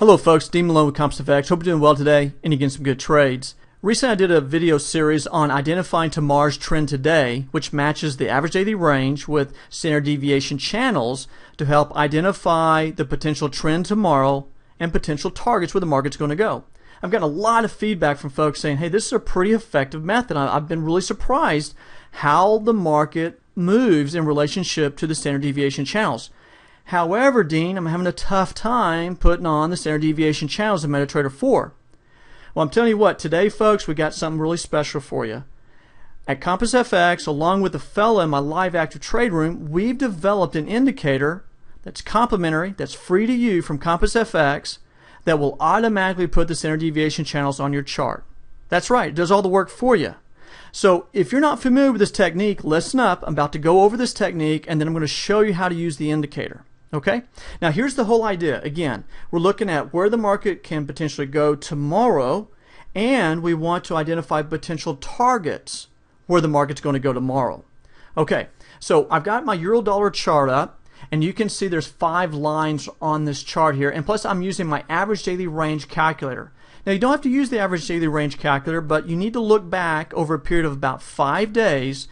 Hello folks, Dean Malone with CompassFX. Hope you're doing well today and you're getting some good trades. Recently I did a video series on identifying tomorrow's trend today, which matches the average daily range with standard deviation channels to help identify the potential trend tomorrow and potential targets where the market's going to go. I've gotten a lot of feedback from folks saying, hey, this is a pretty effective method. I've been really surprised how the market moves in relationship to the standard deviation channels. However, Dean, I'm having a tough time putting on the standard deviation channels in MetaTrader 4. Well, I'm telling you what, today, folks, we got something really special for you. At CompassFX, along with the fella in my live active trade room, we've developed an indicator that's complimentary, that's free to you from CompassFX, that will automatically put the standard deviation channels on your chart. That's right, it does all the work for you. So if you're not familiar with this technique, listen up. I'm about to go over this technique, and then I'm going to show you how to use the indicator. Okay? Now here's the whole idea. Again, we're looking at where the market can potentially go tomorrow, and we want to identify potential targets where the market's going to go tomorrow. Okay, so I've got my euro-dollar chart up, and you can see there's 5 lines on this chart here, and plus I'm using my average daily range calculator. Now you don't have to use the average daily range calculator, but you need to look back over a period of about 5 days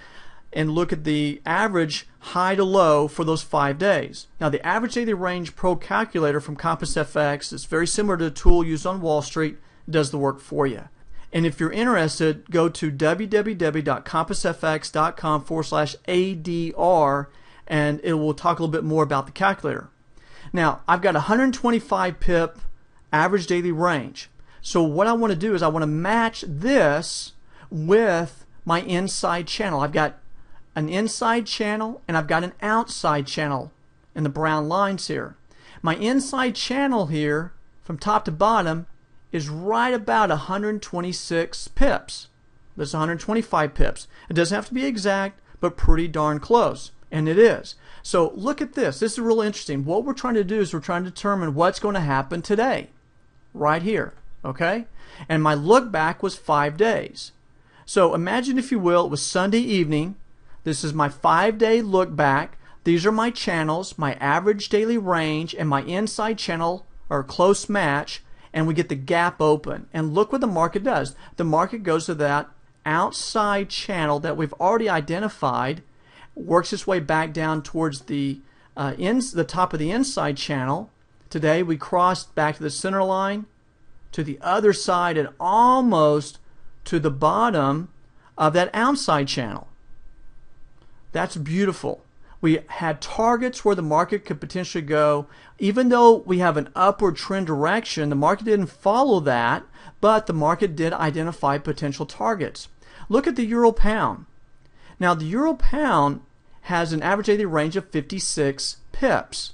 and look at the average high to low for those 5 days. Now the average daily range pro calculator from CompassFX is very similar to the tool used on Wall Street. It does the work for you. And if you're interested, go to www.compassfx.com/ADR and it will talk a little bit more about the calculator. Now I've got 125 pip average daily range. So what I want to do is I want to match this with my inside channel. I've got an inside channel and I've got an outside channel in the brown lines here. My inside channel here from top to bottom is right about 126 pips. That's 125 pips. It doesn't have to be exact, but pretty darn close. And it is. So look at this. This is really interesting. What we're trying to do is we're trying to determine what's going to happen today. Right here. Okay? And my look back was 5 days. So imagine, if you will, it was Sunday evening. This is my 5-day look back. These are my channels, my average daily range, and my inside channel are a close match, and we get the gap open. And look what the market does. The market goes to that outside channel that we've already identified, works its way back down towards the top of the inside channel. Today we crossed back to the center line, to the other side, and almost to the bottom of that outside channel. That's beautiful. We had targets where the market could potentially go. Even though we have an upward trend direction, the market didn't follow that, but the market did identify potential targets. Look at the euro pound. Now the euro pound has an average daily range of 56 pips.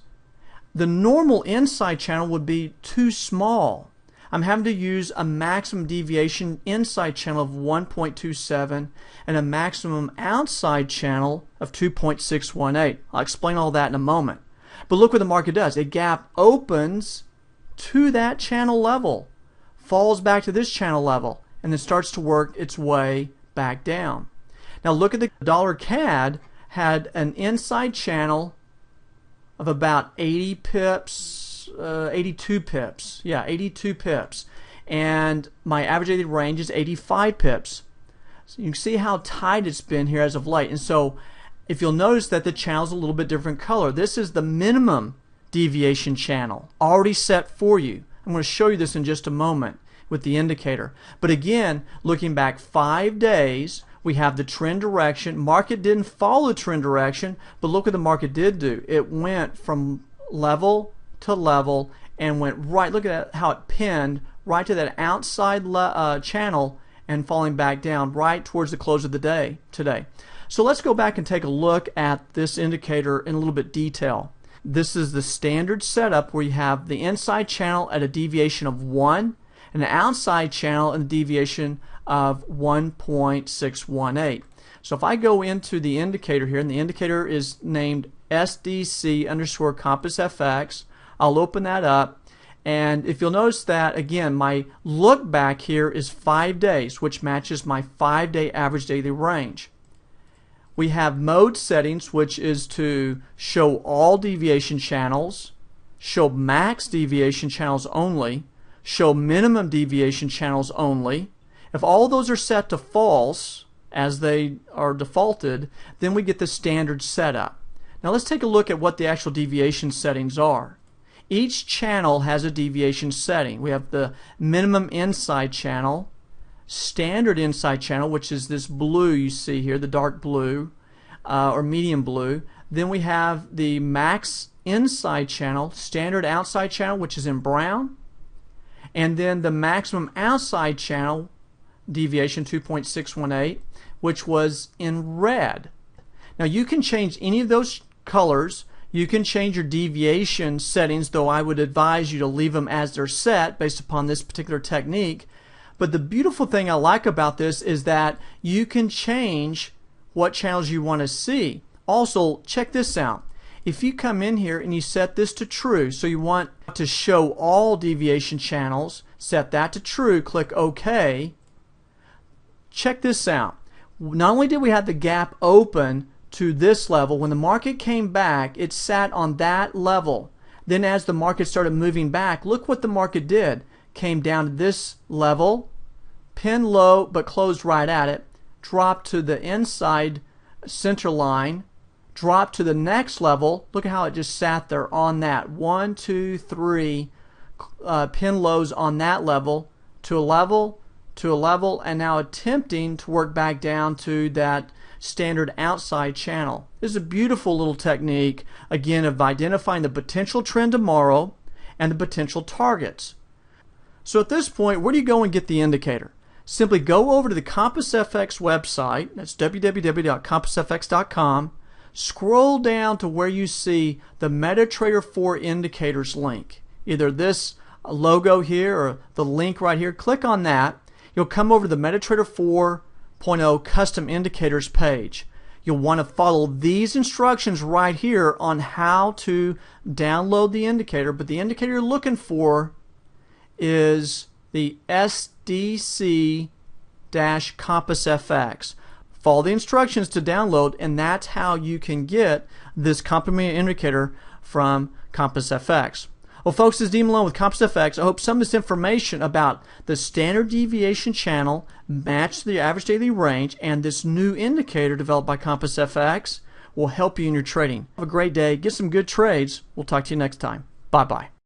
The normal inside channel would be too small. I'm having to use a maximum deviation inside channel of 1.27 and a maximum outside channel of 2.618. I'll explain all that in a moment. But look what the market does. A gap opens to that channel level, falls back to this channel level, and then starts to work its way back down. Now look at the dollar CAD. Had an inside channel of about 80 pips. 82 pips. Yeah, 82 pips. And my average daily range is 85 pips. So you can see how tight it's been here as of late. And so if you'll notice that the channel's a little bit different color. This is the minimum deviation channel already set for you. I'm going to show you this in just a moment with the indicator. But again, looking back 5 days, we have the trend direction. Market didn't follow the trend direction, but look what the market did do. It went from level to level and went right. Look at how it pinned right to that outside channel and falling back down right towards the close of the day today. So let's go back and take a look at this indicator in a little bit detail. This is the standard setup where you have the inside channel at a deviation of 1 and the outside channel and the deviation of 1.618. So if I go into the indicator here, and the indicator is named SDC_CompassFX, I'll open that up, and if you'll notice that, again, my look back here is 5 days, which matches my 5-day average daily range. We have mode settings, which is to show all deviation channels, show max deviation channels only, show minimum deviation channels only. If all those are set to false, as they are defaulted, then we get the standard setup. Now let's take a look at what the actual deviation settings are. Each channel has a deviation setting. We have the minimum inside channel, standard inside channel, which is this blue you see here, the dark blue or medium blue. Then we have the max inside channel, standard outside channel, which is in brown, and then the maximum outside channel deviation 2.618, which was in red. Now you can change any of those colors. You can change your deviation settings, though I would advise you to leave them as they're set based upon this particular technique. But the beautiful thing I like about this is that you can change what channels you want to see. Also, check this out. If you come in here and you set this to true, so you want to show all deviation channels, set that to true, click OK. Check this out. Not only did we have the gap open to this level, when the market came back, it sat on that level. Then as the market started moving back, look what the market did. Came down to this level, pinned low but closed right at it, dropped to the inside center line, dropped to the next level. Look at how it just sat there on that. 1, 2, 3 pin lows on that level, to a level, to a level, and now attempting to work back down to that standard outside channel. This is a beautiful little technique, again, of identifying the potential trend tomorrow and the potential targets. So at this point, where do you go and get the indicator? Simply go over to the CompassFX website. That's www.compassfx.com. Scroll down to where you see the MetaTrader 4 indicators link. Either this logo here or the link right here. Click on that. You'll come over to the MetaTrader 4.0 custom indicators page. You'll want to follow these instructions right here on how to download the indicator, but the indicator you're looking for is the SDC-CompassFX. Follow the instructions to download, and that's how you can get this complementary indicator from CompassFX. Well, folks, this is Dean Malone with CompassFX. I hope some of this information about the standard deviation channel matched the average daily range and this new indicator developed by CompassFX will help you in your trading. Have a great day. Get some good trades. We'll talk to you next time. Bye-bye.